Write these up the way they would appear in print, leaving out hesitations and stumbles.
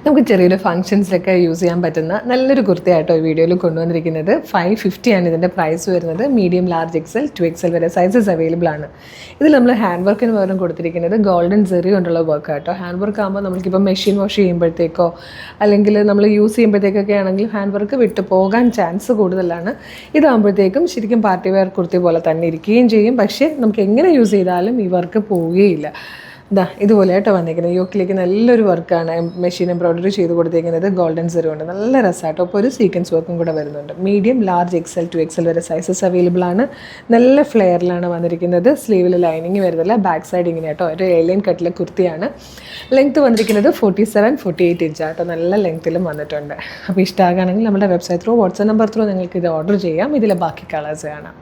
നമുക്ക് ചെറിയൊരു ഫംഗ്ഷൻസിലൊക്കെ യൂസ് ചെയ്യാൻ പറ്റുന്ന നല്ലൊരു കുർത്തയായിട്ടോ ഈ വീഡിയോയിൽ കൊണ്ടുവന്നിരിക്കുന്നത്. 550 ആണ് ഇതിൻ്റെ പ്രൈസ് വരുന്നത്. മീഡിയം, ലാർജ്, എക്സൽ, 2XL വരെ സൈസസ് അവൈലബിൾ ആണ്. ഇതിൽ നമ്മൾ ഹാൻഡ് വർക്കിന് പകരം കൊടുത്തിരിക്കുന്നത് ഗോൾഡൻ സെറി കൊണ്ടുള്ള വർക്ക് ആട്ടോ. ഹാൻഡ് വർക്ക് ആകുമ്പോൾ നമുക്കിപ്പോൾ മെഷീൻ വാഷ് ചെയ്യുമ്പോഴത്തേക്കോ അല്ലെങ്കിൽ നമ്മൾ യൂസ് ചെയ്യുമ്പോഴത്തേക്കൊക്കെ ആണെങ്കിൽ ഹാൻഡ് വർക്ക് വിട്ട് പോകാൻ ചാൻസ് കൂടുതലാണ്. ഇതാകുമ്പോഴത്തേക്കും ശരിക്കും പാർട്ടി വെയർ കുർത്തി പോലെ തന്നെ ഇരിക്കുകയും ചെയ്യും. പക്ഷേ നമുക്ക് എങ്ങനെ യൂസ് ചെയ്താലും ഈ വർക്ക് പോവുകയില്ല. ഇതുപോലെ ആയിട്ട് വന്നിരിക്കുന്നത്. യോക്കിലേക്ക് നല്ലൊരു വർക്കാണ് മെഷീൻ എംബ്രോയ്ഡറി ചെയ്ത് കൊടുത്തിരിക്കുന്നത്. ഗോൾഡൻ സെറി കൊണ്ട് നല്ല രസമായിട്ടോ. അപ്പോൾ ഒരു സീക്വൻസ് വർക്കും കൂടെ വരുന്നുണ്ട്. മീഡിയം, ലാർജ്, എക്സൽ, 2XL വരെ സൈസസ് അവൈലബിൾ ആണ്. നല്ല ഫ്ലെയറിലാണ് വന്നിരിക്കുന്നത്. സ്ലീവിൽ ലൈനിങ് വരുന്നില്ല. ബാക്ക് സൈഡ് ഇങ്ങനെ കേട്ടോ ഒരു എലൈൻ കട്ടിലെ കുർത്തിയാണ്. ലെങ്ത്ത് വന്നിരിക്കുന്നത് 47-48 ഇഞ്ചാട്ടോ. നല്ല ലെങ്ത്തിലും വന്നിട്ടുണ്ട്. അപ്പോൾ ഇഷ്ടമാകുകയാണെങ്കിൽ നമ്മുടെ website through, WhatsApp number through നിങ്ങൾക്ക് ഇത് ഓർഡർ ചെയ്യാം. ഇതിലെ ബാക്കി കളേഴ്സ് കാണാം.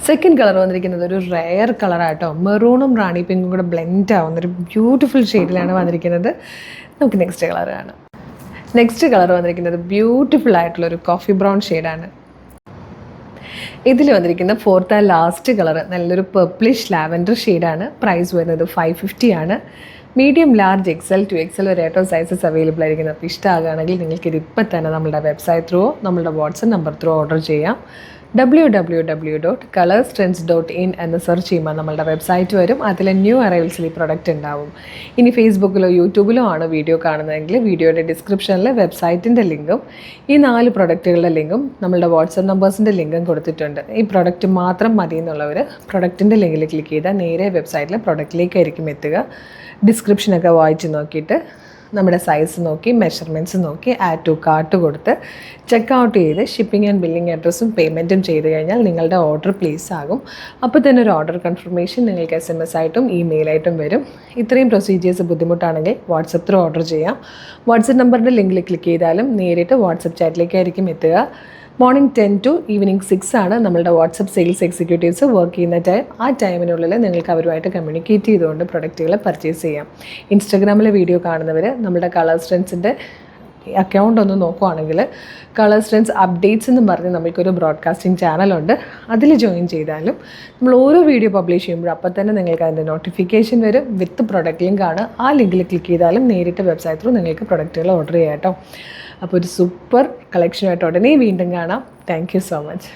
സെക്കൻഡ് കളർ വന്നിരിക്കുന്നത് ഒരു റെയർ കളറായിട്ടോ. മെറൂണും റാണി പിങ്കും കൂടെ ബ്ലെൻഡ് ആവുന്ന ഒരു ബ്യൂട്ടിഫുൾ ഷെയ്ഡിലാണ് വന്നിരിക്കുന്നത്. നമുക്ക് നെക്സ്റ്റ് കളർ കാണാം. നെക്സ്റ്റ് കളർ വന്നിരിക്കുന്നത് ബ്യൂട്ടിഫുൾ ആയിട്ടുള്ളൊരു കോഫി ബ്രൗൺ ഷെയ്ഡാണ്. ഇതിൽ വന്നിരിക്കുന്ന ഫോർത്ത് ആൻഡ് ലാസ്റ്റ് കളർ നല്ലൊരു പർപ്പിളിഷ് ലാവൻഡർ ഷെയ്ഡാണ്. പ്രൈസ് വരുന്നത് 550 ആണ്. മീഡിയം, ലാർജ്, എക്സൽ, 2XL വരെ ആയിട്ടോ സൈസസ് അവൈലബിൾ ആയിരിക്കുന്നത്. അപ്പോൾ ഇഷ്ടമാകുകയാണെങ്കിൽ നിങ്ങൾക്കിത് ഇപ്പം തന്നെ നമ്മുടെ വെബ്സൈറ്റ് ത്രൂ, നമ്മുടെ വാട്സപ്പ് നമ്പർ ത്രൂ ഓർഡർ ചെയ്യാം. www.colorstrends.in എന്ന് സെർച്ച് ചെയ്യുമ്പോൾ നമ്മളുടെ വെബ്സൈറ്റ് വരും. അതിൽ ന്യൂ അറൈവൽസിൽ ഈ പ്രൊഡക്റ്റ് ഉണ്ടാവും. ഇനി ഫേസ്ബുക്കിലോ യൂട്യൂബിലോ ആണ് വീഡിയോ കാണുന്നതെങ്കിൽ വീഡിയോയുടെ ഡിസ്ക്രിപ്ഷനിൽ വെബ്സൈറ്റിൻ്റെ ലിങ്കും ഈ 4 പ്രൊഡക്റ്റുകളുടെ ലിങ്കും നമ്മളുടെ വാട്സപ്പ് നമ്പേഴ്സിൻ്റെ ലിങ്കും കൊടുത്തിട്ടുണ്ട്. ഈ പ്രൊഡക്റ്റ് മാത്രം മതി എന്നുള്ളവർ പ്രൊഡക്റ്റിൻ്റെ ലിങ്കിൽ ക്ലിക്ക് ചെയ്താൽ നേരെ വെബ്സൈറ്റിൽ പ്രൊഡക്റ്റിലേക്കായിരിക്കും എത്തുക. ഡിസ്ക്രിപ്ഷനൊക്കെ വായിച്ച് നോക്കിയിട്ട് നമ്മുടെ സൈസ് നോക്കി, മെഷർമെൻറ്റ്സ് നോക്കി, ആഡ് ടു കാർട്ട് കൊടുത്ത് ചെക്കൗട്ട് ചെയ്ത് ഷിപ്പിംഗ് ആൻഡ് ബില്ലിംഗ് അഡ്രസ്സും പേയ്മെൻറ്റും ചെയ്ത് കഴിഞ്ഞാൽ നിങ്ങളുടെ ഓർഡർ പ്ലേസ് ആകും. അപ്പോൾ തന്നെ ഒരു ഓർഡർ കൺഫർമേഷൻ നിങ്ങൾക്ക് SMS ആയിട്ടും ഇമെയിലായിട്ടും വരും. ഇത്രയും പ്രൊസീജിയേഴ്സ് ബുദ്ധിമുട്ടാണെങ്കിൽ വാട്സപ്പ് ത്രൂ ഓർഡർ ചെയ്യാം. വാട്സപ്പ് നമ്പറിൻ്റെ ലിങ്കിൽ ക്ലിക്ക് ചെയ്താലും നേരിട്ട് വാട്സപ്പ് ചാറ്റിലേക്കായിരിക്കും എത്തുക. മോർണിംഗ് 10 to ഈവനിങ് 6 ആണ് നമ്മളുടെ വാട്സപ്പ് സെയിൽസ് എക്സിക്യൂട്ടീവ്സ് വർക്ക് ചെയ്യുന്ന ടൈം. ആ ടൈമിനുള്ളിൽ നിങ്ങൾക്ക് അവരുമായിട്ട് കമ്മ്യൂണിക്കേറ്റ് ചെയ്തുകൊണ്ട് പ്രൊഡക്റ്റുകൾ പർച്ചേസ് ചെയ്യാം. ഇൻസ്റ്റാഗ്രാമിലെ വീഡിയോ കാണുന്നവർ നമ്മുടെ കളേഴ്സ് ട്രെൻഡ്സിൻ്റെ അക്കൗണ്ട് ഒന്ന് നോക്കുവാണെങ്കിൽ കളേഴ്സ് ട്രെൻഡ്സ് അപ്ഡേറ്റ്സ് എന്നും പറഞ്ഞ് നമുക്കൊരു ബ്രോഡ്കാസ്റ്റിംഗ് ചാനലുണ്ട്. അതിൽ ജോയിൻ ചെയ്താലും നമ്മൾ ഓരോ വീഡിയോ പബ്ലിഷ് ചെയ്യുമ്പോഴും അപ്പം തന്നെ നിങ്ങൾക്ക് അതിൻ്റെ നോട്ടിഫിക്കേഷൻ വരും. വിത്ത് പ്രൊഡക്റ്റ് ലിങ്ക് ആണ്. ആ ലിങ്കിൽ ക്ലിക്ക് ചെയ്താലും നേരിട്ട് വെബ്സൈറ്റ് ത്രൂ നിങ്ങൾക്ക് പ്രൊഡക്റ്റുകൾ ഓർഡർ ചെയ്യാം കേട്ടോ. അപ്പോൾ ഒരു സൂപ്പർ കളക്ഷനായിട്ട് ഉടനെ വീണ്ടും കാണാം. Thank you so much.